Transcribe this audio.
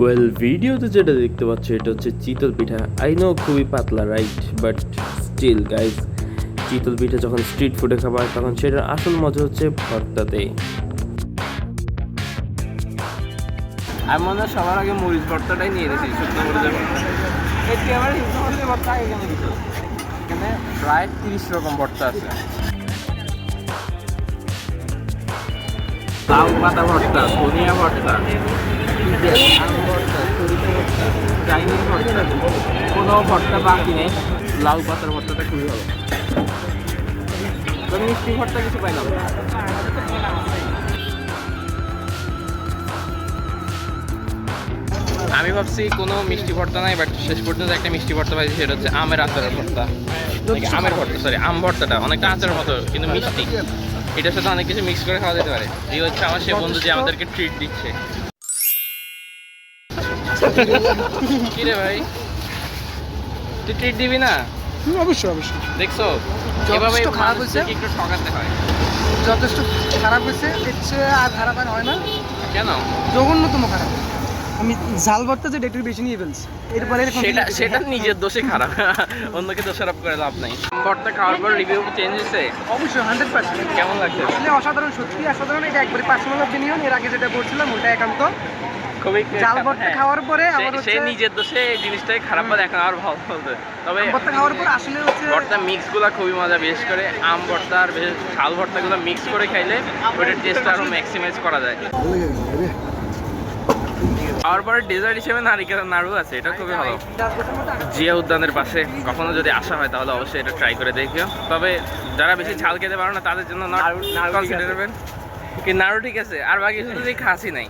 Well ভিডিওতে যেটা দেখতে পাচ্ছ এটা হচ্ছে চিতল পিঠা। আই নো খুবই পাতলা রাইট, বাট স্টিল গাইজ, চিতল পিঠা যখন স্ট্রিট ফুডে খাবার তখন সেটার আসল মজা হচ্ছে ভর্তাতে। আমি মনে হয় সবার আগে মরিচ ভর্তাটাই নিয়ে গেছি, শুকনো মরিচের ভর্তা। এটি আবার শুকনো মরিচের ভর্তা এখানে কিছু, এখানে প্রায় 30 রকম ভর্তা আছে। লাউ পাতা ভর্তা, ধনিয়া ভর্তা, আলু ভর্তা, সরিষা ভর্তা, চাইনিজ ভর্তা, কোনো ভর্তা বাকি নেই। লাউ পাতার ভর্তাটা খুবই ভালো। তবে মিষ্টি ভর্তা কিছু পাইলাম না। আমি ভাবছি কোনো মিষ্টি ভর্তা নাই, বাট শেষ পর্যন্ত একটা মিষ্টি ভর্তা পাইছি, সেটা হচ্ছে আমের আচারের ভর্তা। আমের ভর্তা, সরি, আম ভর্তাটা অনেকটা আচারের মতো কিন্তু মিষ্টি। এটার সাথে অনেক কিছু মিক্স করে খাওয়া যেতে পারে। এই হচ্ছে আমার সে বন্ধু যে আমাদেরকে ট্রিট দিচ্ছে। কি রে ভাই, তুই ট্রিট দিবি না? অবশ্যই অবশ্যই। দেখছো যথেষ্ট খারাপ হয়েছে, একটু ঠকাতে হয়। যথেষ্ট খারাপ হয়েছে, এর চেয়ে আর খারাপ আর হয় না। কেন? জঘন্যতম খারাপ। আমি ঝাল ভর্তা যে একটু বেশি নিয়ে ফেলছি, এরপরে সেটা নিজের দোষে খারাপ, অন্যকে দোষারোপ করে লাভ নাই। ভর্তা খাওয়ার পর রিভিউ চেঞ্জ হয়েছে? অবশ্যই 100%। কেমন লাগছে? আসলে অসাধারণ, সত্যি অসাধারণ। এটা একবারে পার্সোনাল অপিনিয়ন। এর আগে যেটা করছিলাম ওটা একান্ত। খুবই ঝাল ভর্তা খাওয়ার পরে আবার সে নিজের দোষে এই জিনিসটাই খারাপ বলে এখন আর ভালো বলতে। তবে ভর্তা খাওয়ার পর আসলে হচ্ছে ভর্তা মিক্সগুলো খুবই মজা, বিশেষ করে আম ভর্তা আর বিশেষ ঝাল ভর্তাগুলো মিক্স করে খাইলে ওটার টেস্টটা আরও ম্যাক্সিমাইজ করা যায়। খাওয়ার পরে ডেজার্ট হিসেবে নারিকেলের নাড়ু আছে, এটা খুবই ভালো। জিয়া উদ্যানের পাশে কখনো যদি আসা হয় তাহলে অবশ্যই এটা ট্রাই করে দেখিও। তবে যারা বেশি ঝাল খেতে পারো না তাদের জন্য নাড়ু কনসিডার করবেন। কি নাড়ু ঠিক আছে, আর বাকি শুধু খাসি নাই।